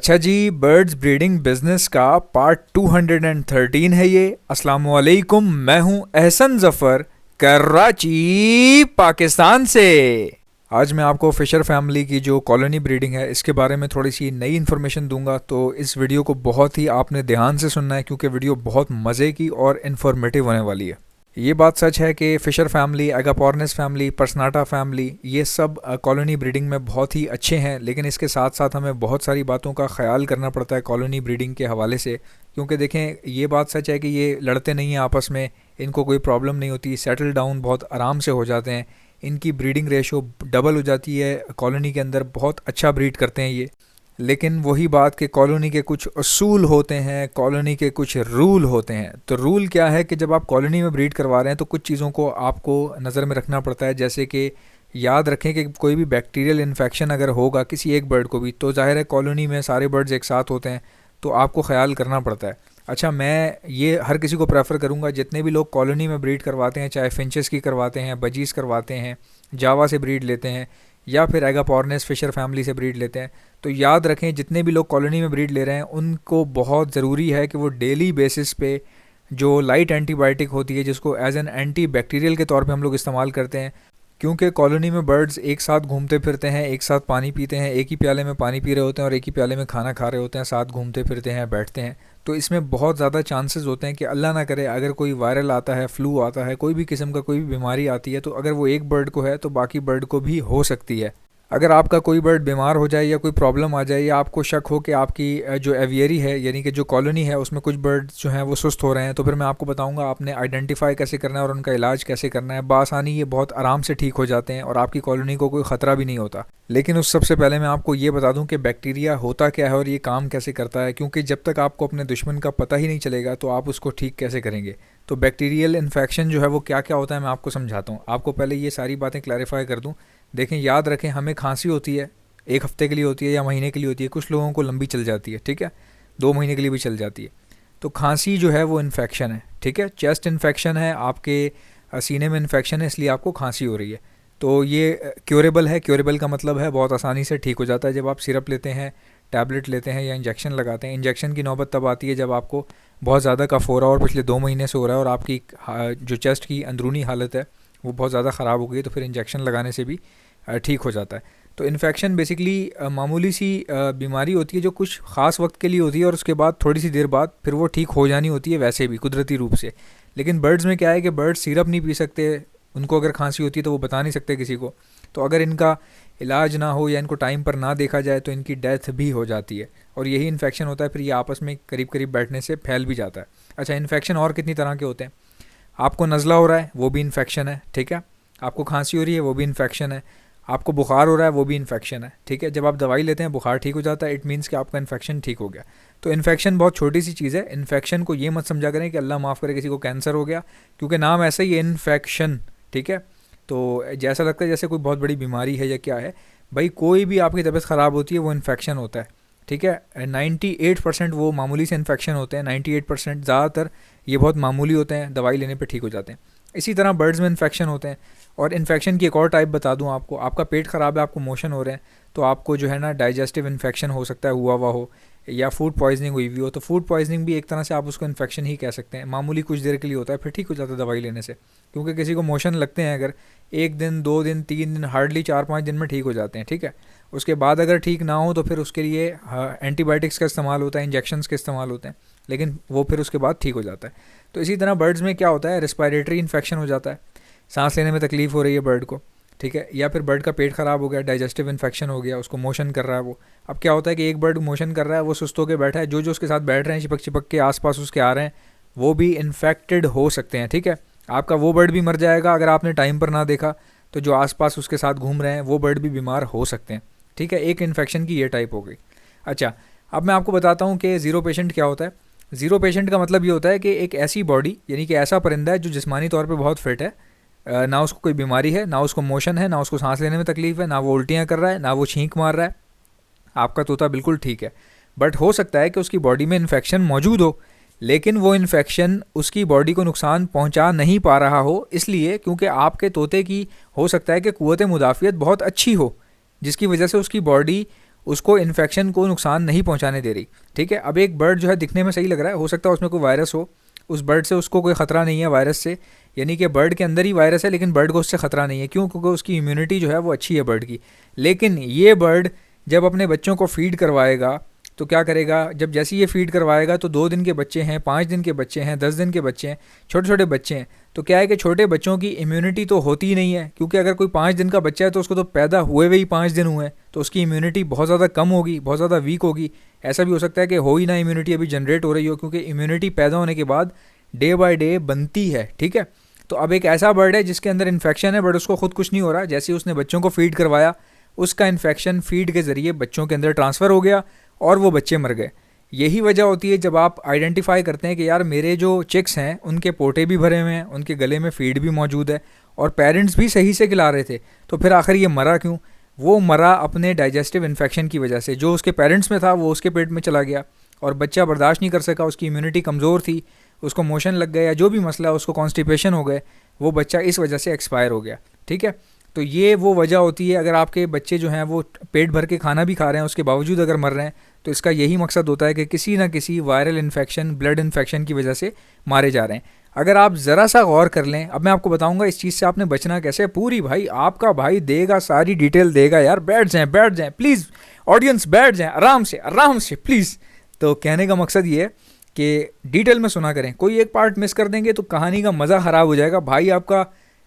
अच्छा जी, birds breeding business का part 213 है ये। अस्सलाम वालेकुम, मैं हूं एहसन जफर, कराची पाकिस्तान से। आज मैं आपको फिशर फैमिली की जो कॉलोनी ब्रीडिंग है इसके बारे में थोड़ी सी नई इन्फॉर्मेशन दूंगा। तो इस वीडियो को बहुत ही आपने ध्यान से सुनना है क्योंकि वीडियो बहुत मज़े की और इन्फॉर्मेटिव होने वाली है। ये बात सच है कि Fisher family, agapornis family, personata family, ये सब कॉलोनी ब्रीडिंग में बहुत ही अच्छे हैं। लेकिन इसके साथ साथ हमें बहुत सारी बातों का ख्याल करना पड़ता है कॉलोनी ब्रीडिंग के हवाले से। क्योंकि देखें, ये बात सच है कि ये लड़ते नहीं हैं आपस में, इनको कोई प्रॉब्लम नहीं होती, सेटल डाउन बहुत आराम से हो जाते हैं। इनकी ब्रीडिंग रेशो डबल हो जाती है कॉलोनी के अंदर, बहुत अच्छा ब्रीड करते हैं ये। लेकिन वही बात कि कॉलोनी के कुछ असूल होते हैं, कॉलोनी के कुछ रूल होते हैं। तो रूल क्या है कि जब आप कॉलोनी में ब्रीड करवा रहे हैं तो कुछ चीज़ों को आपको नज़र में रखना पड़ता है। जैसे कि याद रखें कि कोई भी बैक्टीरियल इन्फेक्शन अगर होगा किसी एक बर्ड को भी, तो जाहिर है कॉलोनी में सारे बर्ड्स एक साथ होते हैं, तो आपको ख्याल करना पड़ता है। अच्छा, मैं ये हर किसी को प्रेफर करूँगा, जितने भी लोग कॉलोनी में ब्रीड करवाते हैं, चाहे फिंचेस की करवाते हैं, बजीज़ करवाते हैं, जावा से ब्रीड लेते हैं, या फिर एगापोर्निस फिशर फैमिली से ब्रीड लेते हैं, तो याद रखें जितने भी लोग कॉलोनी में ब्रीड ले रहे हैं उनको बहुत ज़रूरी है कि वो डेली बेसिस पे जो लाइट एंटीबायोटिक होती है, जिसको एज एन एंटी बैक्टीरियल के तौर पे हम लोग इस्तेमाल करते हैं। क्योंकि कॉलोनी में बर्ड्स एक साथ घूमते फिरते हैं, एक साथ पानी पीते हैं, एक ही प्याले में पानी पी रहे होते हैं और एक ही प्याले में खाना खा रहे होते हैं, साथ घूमते फिरते हैं, बैठते हैं। तो इसमें बहुत ज़्यादा चांसेस होते हैं कि अल्लाह ना करे अगर कोई वायरल आता है, फ्लू आता है, कोई भी किस्म का कोई भी बीमारी आती है, तो अगर वो एक बर्ड को है तो बाकी बर्ड को भी हो सकती है। अगर आपका कोई बर्ड बीमार हो जाए या कोई प्रॉब्लम आ जाए या आपको शक हो कि आपकी जो एवियरी है यानी कि जो कॉलोनी है उसमें कुछ बर्ड्स जो हैं वो सुस्त हो रहे हैं, तो फिर मैं आपको बताऊंगा आपने आइडेंटिफाई कैसे करना है और उनका इलाज कैसे करना है। बासानी ये बहुत आराम से ठीक हो जाते हैं और आपकी कॉलोनी को कोई ख़तरा भी नहीं होता। लेकिन उस सबसे पहले मैं आपको ये बता दूं कि बैक्टीरिया होता क्या है और ये काम कैसे करता है, क्योंकि जब तक आपको अपने दुश्मन का पता ही नहीं चलेगा तो आप उसको ठीक कैसे करेंगे। तो बैक्टीरियल इन्फेक्शन जो है वो क्या क्या होता है मैं आपको समझाता हूँ। आपको पहले ये सारी बातें क्लैरिफाई कर दूँ। देखें, याद रखें, हमें खांसी होती है, एक हफ्ते के लिए होती है या महीने के लिए होती है, कुछ लोगों को लंबी चल जाती है, ठीक है, 2 महीने के लिए भी चल जाती है। तो खांसी जो है वो इन्फेक्शन है, ठीक है, चेस्ट इन्फेक्शन है, आपके सीने में इन्फेक्शन है, इसलिए आपको खांसी हो रही है। तो ये क्योरेबल है। क्योरेबल का मतलब है बहुत आसानी से ठीक हो जाता है। जब आप सिरप लेते हैं, टैबलेट लेते हैं या इंजेक्शन लगाते हैं, इंजेक्शन की नौबत तब आती है जब आपको बहुत ज़्यादा कफ हो रहा है और पिछले 2 महीने से हो रहा है और आपकी जो चेस्ट की अंदरूनी हालत है वो बहुत ज़्यादा ख़राब हो गई है, तो फिर इंजेक्शन लगाने से भी ठीक हो जाता है। तो इन्फेक्शन बेसिकली मामूली सी बीमारी होती है जो कुछ ख़ास वक्त के लिए होती है और उसके बाद थोड़ी सी देर बाद फिर वो ठीक हो जानी होती है वैसे भी कुदरती रूप से। लेकिन बर्ड्स में क्या है कि बर्ड्स सिरप नहीं पी सकते, उनको अगर खांसी होती है तो वो बता नहीं सकते किसी को। तो अगर इनका इलाज ना हो या इनको टाइम पर ना देखा जाए तो इनकी डेथ भी हो जाती है और यही इन्फेक्शन होता है, फिर ये आपस में करीब करीब बैठने से फैल भी जाता है। अच्छा, इन्फेक्शन और कितनी तरह के होते हैं। आपको नज़ला हो रहा है वो भी इन्फेक्शन है, ठीक है, आपको खांसी हो रही है वो भी इन्फेक्शन है, आपको बुखार हो रहा है वो भी इन्फेक्शन है, ठीक है। जब आप दवाई लेते हैं बुखार ठीक हो जाता है, इट मीन्स कि आपका इन्फेक्शन ठीक हो गया। तो इन्फेक्शन बहुत छोटी सी चीज़ है। इन्फेक्शन को ये मत समझा करें कि अल्लाह माफ़ करे किसी को कैंसर हो गया, क्योंकि नाम ऐसा ही है इन्फेक्शन, ठीक है। तो जैसा लगता है जैसे कोई बहुत बड़ी बीमारी है या क्या है। भाई कोई भी आपकी तबीयत ख़राब होती है वो इन्फेक्शन होता है, ठीक है। 98% वो मामूली से इन्फेक्शन होते हैं, 98% ज़्यादातर ये बहुत मामूली होते हैं, दवाई लेने पे ठीक हो जाते हैं। इसी तरह बर्ड्स में इन्फेक्शन होते हैं। और इन्फेक्शन की एक और टाइप बता दूं आपको, आपका पेट ख़राब है, आपको मोशन हो रहे हैं, तो आपको जो है ना डाइजेस्टिव इन्फेक्शन हो सकता है, हुआ हो, या फूड पॉइजनिंग हुई हुई हो। तो फूड पॉइजनिंग भी एक तरह से आप उसको इन्फेक्शन ही कह सकते हैं। मामूली कुछ देर के लिए होता है, फिर ठीक हो जाता है दवाई लेने से। क्योंकि किसी को मोशन लगते हैं अगर 1 दिन 2 दिन 3 दिन, हार्डली 4-5 दिन में ठीक हो जाते हैं, ठीक है। उसके बाद अगर ठीक ना हो तो फिर उसके लिए एंटीबायोटिक्स का इस्तेमाल होता है, इंजेक्शंस के इस्तेमाल होते हैं, लेकिन वो फिर उसके बाद ठीक हो जाता है। तो इसी तरह बर्ड्स में क्या होता है, रेस्पिरेटरी इन्फेक्शन हो जाता है, सांस लेने में तकलीफ़ हो रही है बर्ड को, ठीक है। या फिर बर्ड का पेट ख़राब हो गया, डाइजेस्टिव इन्फेक्शन हो गया, उसको मोशन कर रहा है वो। अब क्या होता है कि एक बर्ड मोशन कर रहा है, वो सुस्त होकर बैठा है, जो जो उसके साथ बैठ रहे हैं चिपक चिपक के आसपास उसके आ रहे हैं, वो भी इन्फेक्टेड हो सकते हैं, ठीक है। आपका वो बर्ड भी मर जाएगा अगर आपने टाइम पर ना देखा, तो जो आसपास उसके साथ घूम रहे हैं वो बर्ड भी बीमार हो सकते हैं, ठीक है। एक इन्फेक्शन की ये टाइप हो गई। अच्छा, अब मैं आपको बताता हूँ कि ज़ीरो पेशेंट क्या होता है। ज़ीरो पेशेंट का मतलब ये होता है कि एक ऐसी बॉडी, यानी कि ऐसा परिंदा है जो जिस्मानी तौर पे बहुत फिट है, ना उसको कोई बीमारी है, ना उसको मोशन है, ना उसको सांस लेने में तकलीफ़ है, ना वो उल्टियाँ कर रहा है, ना वो छींक मार रहा है। आपका तोता बिल्कुल ठीक है, बट हो सकता है कि उसकी बॉडी में इन्फेक्शन मौजूद हो, लेकिन वो इन्फेक्शन उसकी बॉडी को नुकसान पहुंचा नहीं पा रहा हो, इसलिए क्योंकि आपके तोते की हो सकता है कि क़ुव्वत मुदाफ़ियत बहुत अच्छी हो, जिसकी वजह से उसकी बॉडी उसको इन्फेक्शन को नुकसान नहीं पहुंचाने दे रही। ठीक है, अब एक बर्ड जो है दिखने में सही लग रहा है, हो सकता है उसमें कोई वायरस हो, उस बर्ड से उसको कोई ख़तरा नहीं है वायरस से, यानी कि बर्ड के अंदर ही वायरस है लेकिन बर्ड को उससे ख़तरा नहीं है। क्यों? क्योंकि उसकी इम्यूनिटी जो है वो अच्छी है बर्ड की। लेकिन ये बर्ड जब अपने बच्चों को फीड करवाएगा तो क्या करेगा, जब जैसे ये फीड करवाएगा तो 2 दिन के बच्चे हैं, 5 दिन के बच्चे हैं, 10 दिन के बच्चे हैं, छोटे छोटे बच्चे हैं, तो क्या है कि छोटे बच्चों की इम्यूनिटी तो होती ही नहीं है, क्योंकि अगर कोई 5 दिन का बच्चा है तो उसको तो पैदा हुए हुए ही 5 दिन हुए हैं, तो उसकी इम्यूनिटी बहुत ज़्यादा कम होगी, बहुत ज़्यादा वीक होगी। ऐसा भी हो सकता है कि हो ही ना इम्यूनिटी अभी जनरेट हो रही हो, क्योंकि इम्यूनिटी पैदा होने के बाद डे बाय डे बनती है। ठीक है, तो अब एक ऐसा बर्ड है जिसके अंदर इन्फेक्शन है बट उसको खुद कुछ नहीं हो रहा, जैसे उसने बच्चों को फीड करवाया उसका इन्फेक्शन फीड के ज़रिए बच्चों के अंदर ट्रांसफ़र हो गया और वो बच्चे मर गए। यही वजह होती है जब आप आइडेंटिफाई करते हैं कि यार मेरे जो चिक्स हैं उनके पोटे भी भरे हुए हैं, उनके गले में फीड भी मौजूद है और पेरेंट्स भी सही से खिला रहे थे, तो फिर आखिर ये मरा क्यों? वो मरा अपने डाइजेस्टिव इन्फेक्शन की वजह से। जो उसके पेरेंट्स में था वो उसके पेट में चला गया और बच्चा बर्दाश्त नहीं कर सका, उसकी इम्यूनिटी कमज़ोर थी, उसको मोशन लग गया या जो भी मसला है, उसको कॉन्स्टिपेशन हो गए, वो बच्चा इस वजह से एक्सपायर हो गया। ठीक है, तो ये वो वजह होती है। अगर आपके बच्चे जो हैं वो पेट भर के खाना भी खा रहे हैं उसके बावजूद अगर मर रहे हैं, तो इसका यही मकसद होता है कि किसी ना किसी वायरल इन्फेक्शन, ब्लड इन्फेक्शन की वजह से मारे जा रहे हैं। अगर आप ज़रा सा गौर कर लें, अब मैं आपको बताऊंगा इस चीज़ से आपने बचना कैसे। पूरी भाई आपका भाई देगा, सारी डिटेल देगा यार। बैठ जाएं प्लीज़ ऑडियंस, बैठ जाएं आराम से प्लीज़। तो कहने का मकसद ये है कि डिटेल में सुना करें, कोई एक पार्ट मिस कर देंगे तो कहानी का मज़ा ख़राब हो जाएगा। भाई आपका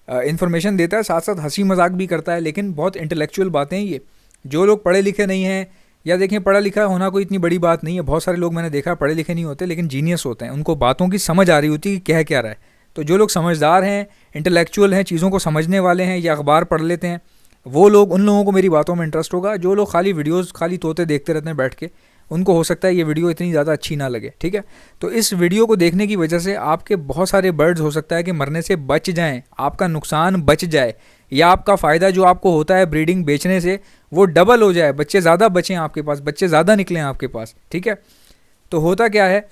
इन्फॉर्मेशन देता है, साथ साथ हंसी मजाक भी करता है, लेकिन बहुत इंटेलेक्चुअल बातें ये। जो लोग पढ़े लिखे नहीं हैं, या देखें पढ़ा लिखा होना कोई इतनी बड़ी बात नहीं है, बहुत सारे लोग मैंने देखा पढ़े लिखे नहीं होते लेकिन जीनियस होते हैं, उनको बातों की समझ आ रही होती है कि कह क्या रहा है। तो जो लोग समझदार हैं, इंटेलेक्चुअल हैं, चीज़ों को समझने वाले हैं या अखबार पढ़ लेते हैं, वो लोग, उन लोगों को मेरी बातों में इंटरेस्ट होगा। जो लोग खाली वीडियोज़ खाली तोते देखते रहते हैं बैठ के, उनको हो सकता है ये वीडियो इतनी ज़्यादा अच्छी ना लगे। ठीक है, तो इस वीडियो को देखने की वजह से आपके बहुत सारे बर्ड्स हो सकता है कि मरने से बच जाएं, आपका नुकसान बच जाए, या आपका फ़ायदा जो आपको होता है ब्रीडिंग बेचने से वो डबल हो जाए, बच्चे ज़्यादा बचें आपके पास, बच्चे ज़्यादा निकलें आपके पास। ठीक है, तो होता क्या है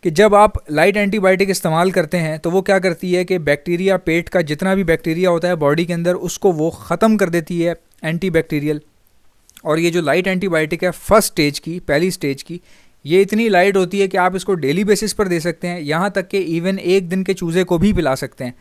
कि जब आप लाइट एंटीबायोटिक इस्तेमाल करते हैं तो वो क्या करती है कि बैक्टीरिया, पेट का जितना भी बैक्टीरिया होता है बॉडी के अंदर, उसको वो ख़त्म कर देती है, एंटीबैक्टीरियल। और ये जो लाइट एंटीबायोटिक है फर्स्ट स्टेज की, पहली स्टेज की, ये इतनी लाइट होती है कि आप इसको डेली बेसिस पर दे सकते हैं, यहाँ तक कि इवन एक दिन के चूज़े को भी पिला सकते हैं।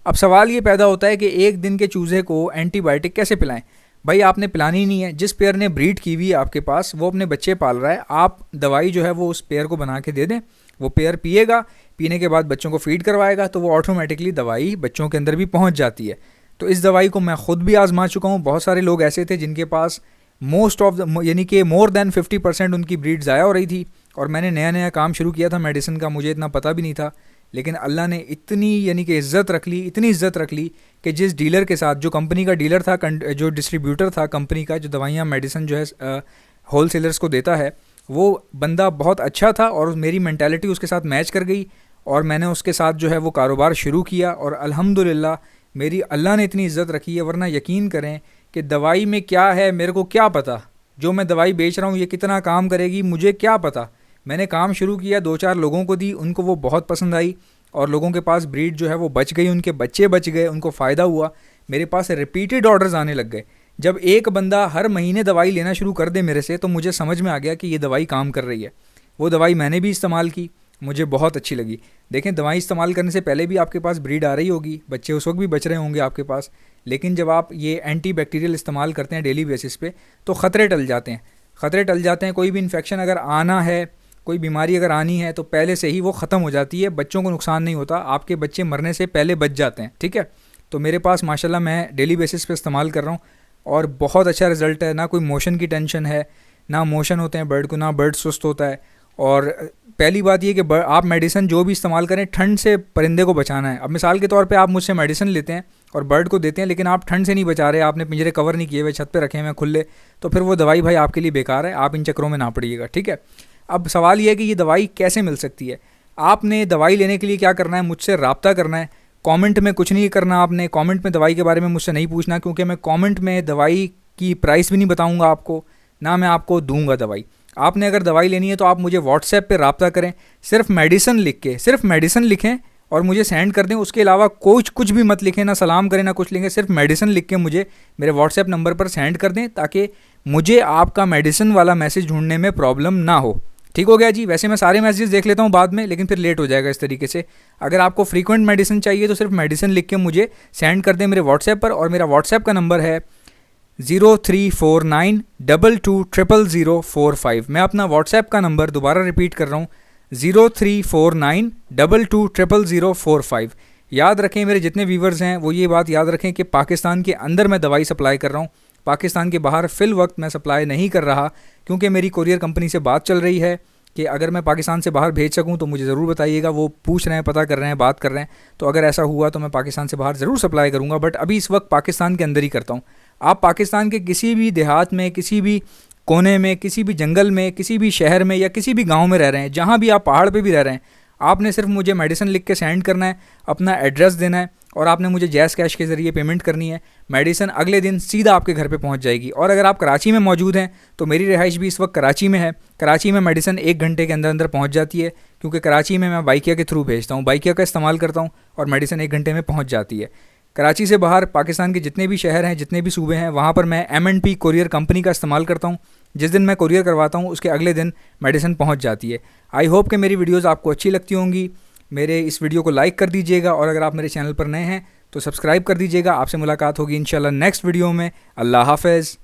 अब सवाल ये पैदा होता है कि एक दिन के चूज़े को एंटीबायोटिक कैसे पिलाएं? भाई आपने पिलानी नहीं है, जिस पेयर ने ब्रीड की हुई है आपके पास, वो अपने बच्चे पाल रहा है, आप दवाई जो है वो उस पेयर को बना के दे दें, वो पेयर पिएगा, पीने के बाद बच्चों को फीड करवाएगा, तो वो ऑटोमेटिकली दवाई बच्चों के अंदर भी पहुँच जाती है। तो इस दवाई को मैं ख़ुद भी आजमा चुका हूँ। बहुत सारे लोग ऐसे थे जिनके पास मोस्ट ऑफ द, यानी कि मोर देन 50% उनकी ब्रीड ज़ाया हो रही थी, और मैंने नया नया काम शुरू किया था मेडिसिन का, मुझे इतना पता भी नहीं था, लेकिन अल्लाह ने इतनी यानी कि इज़्ज़त रख ली, इतनी इज़्ज़त रख ली कि जिस डीलर के साथ, जो कंपनी का डीलर था, जो डिस्ट्रीब्यूटर था कंपनी का, जो दवाइयाँ मेडिसिन जो है होल सेलर्स को देता है, वो बंदा बहुत अच्छा था और मेरी मेंटालिटी उसके साथ मैच कर गई, और मैंने उसके साथ जो है वो कारोबार शुरू किया, और अल्हम्दुलिल्लाह मेरी अल्लाह ने इतनी इज़्ज़त रखी है। वरना यकीन करें कि दवाई में क्या है मेरे को क्या पता, जो मैं दवाई बेच रहा हूँ ये कितना काम करेगी मुझे क्या पता। मैंने काम शुरू किया, 2-4 लोगों को दी, उनको वो बहुत पसंद आई, और लोगों के पास ब्रीड जो है वो बच गई, उनके बच्चे बच गए, उनको फ़ायदा हुआ। मेरे पास रिपीटेड ऑर्डर्स आने लग गए। जब एक बंदा हर महीने दवाई लेना शुरू कर दे मेरे से, तो मुझे समझ में आ गया कि ये दवाई काम कर रही है। वो दवाई मैंने भी इस्तेमाल की, मुझे बहुत अच्छी लगी। देखें, दवाई इस्तेमाल करने से पहले भी आपके पास ब्रीड आ रही होगी, बच्चे उस वक्त भी बच रहे होंगे आपके पास, लेकिन जब आप ये एंटी बैक्टीरियल इस्तेमाल करते हैं डेली बेसिस पे, तो ख़तरे टल जाते हैं, ख़तरे टल जाते हैं। कोई भी इन्फेक्शन अगर आना है, कोई बीमारी अगर आनी है, तो पहले से ही वो ख़त्म हो जाती है, बच्चों को नुकसान नहीं होता, आपके बच्चे मरने से पहले बच जाते हैं। ठीक है, तो मेरे पास माशाल्लाह मैं डेली बेसिस पे इस्तेमाल कर रहा हूँ और बहुत अच्छा रिज़ल्ट है। ना कोई मोशन की टेंशन है, ना मोशन होते हैं बर्ड को, ना बर्ड सुस्त होता है। और पहली बात ये कि आप मेडिसिन जो भी इस्तेमाल करें, ठंड से परिंदे को बचाना है। अब मिसाल के तौर पे आप मुझसे मेडिसिन लेते हैं और बर्ड को देते हैं, लेकिन आप ठंड से नहीं बचा रहे, आपने पिंजरे कवर नहीं किए हुए, छत पे रखे हुए खुले, तो फिर वो दवाई भाई आपके लिए बेकार है, आप इन चक्करों में ना पड़िएगा। ठीक है, अब सवाल ये है कि ये दवाई कैसे मिल सकती है। आपने दवाई लेने के लिए क्या करना है, मुझसे रब्ता करना है। कमेंट में कुछ नहीं करना आपने, कमेंट में दवाई के बारे में मुझसे नहीं पूछना, क्योंकि मैं कमेंट में दवाई की प्राइस भी नहीं बताऊंगा आपको, ना मैं आपको दूंगा दवाई। आपने अगर दवाई लेनी है तो आप मुझे व्हाट्सएप पे रब्ता करें, सिर्फ मेडिसिन लिख के, सिर्फ मेडिसिन लिखें और मुझे सेंड कर दें। उसके अलावा कुछ भी मत लिखें, ना सलाम करें, ना कुछ लिखें, सिर्फ मेडिसिन लिख के मुझे मेरे व्हाट्सएप नंबर पर सेंड कर दें, ताकि मुझे आपका मेडिसिन वाला मैसेज ढूंढने में प्रॉब्लम ना हो। ठीक हो गया जी। वैसे मैं सारे मैसेजेस देख लेता हूँ बाद में, लेकिन फिर लेट हो जाएगा इस तरीके से। अगर आपको फ्रीक्वेंट मेडिसिन चाहिए तो सिर्फ मेडिसिन लिख के मुझे सेंड कर दें मेरे व्हाट्सएप पर, और मेरा व्हाट्सएप का नंबर है 034922000045। मैं अपना व्हाट्सएप का नंबर दोबारा रिपीट कर रहा हूँ, 034922000045। याद रखें, मेरे जितने व्यूवर्स हैं वो ये बात याद रखें कि पाकिस्तान के अंदर मैं दवाई सप्लाई कर रहा हूँ, पाकिस्तान के बाहर फ़िल वक्त मैं सप्लाई नहीं कर रहा, क्योंकि मेरी कोरियर कंपनी से बात चल रही है कि अगर मैं पाकिस्तान से बाहर भेज सकूं तो मुझे ज़रूर बताइएगा। वो पूछ रहे हैं, पता कर रहे हैं, बात कर रहे हैं, तो अगर ऐसा हुआ तो मैं पाकिस्तान से बाहर ज़रूर सप्लाई करूंगा, बट अभी इस वक्त पाकिस्तान के अंदर ही करता हूं। आप पाकिस्तान के किसी भी देहात में, किसी भी कोने में, किसी भी जंगल में, किसी भी शहर में या किसी भी गाँव में रह रहे हैं, जहाँ भी आप पहाड़ पर भी रह रहे हैं, आपने सिर्फ मुझे मेडिसिन लिख के सेंड करना है, अपना एड्रेस देना है, और आपने मुझे जैज़ कैश के ज़रिए पेमेंट करनी है। मेडिसिन अगले दिन सीधा आपके घर पे पहुंच जाएगी। और अगर आप कराची में मौजूद हैं तो मेरी रिहाइश भी इस वक्त कराची में है। कराची में मेडिसिन 1 घंटे के अंदर अंदर पहुंच जाती है, क्योंकि कराची में मैं बाइकिया के थ्रू भेजता हूं, बाइकिया का इस्तेमाल करता हूं, और मेडिसिन 1 घंटे में पहुँच जाती है। कराची से बाहर पाकिस्तान के जितने भी शहर हैं, जितने भी सूबे हैं, वहाँ पर मैं M&P कोरियर कंपनी का इस्तेमाल करता हूँ। जिस दिन मैं कोरियर करवाता हूँ उसके अगले दिन मेडिसिन पहुँच जाती है। आई होप कि मेरी वीडियोज़ आपको अच्छी लगती होंगी। मेरे इस वीडियो को लाइक कर दीजिएगा, और अगर आप मेरे चैनल पर नए हैं तो सब्सक्राइब कर दीजिएगा। आपसे मुलाकात होगी इंशाल्लाह नेक्स्ट वीडियो में। अल्लाह हाफ़िज़।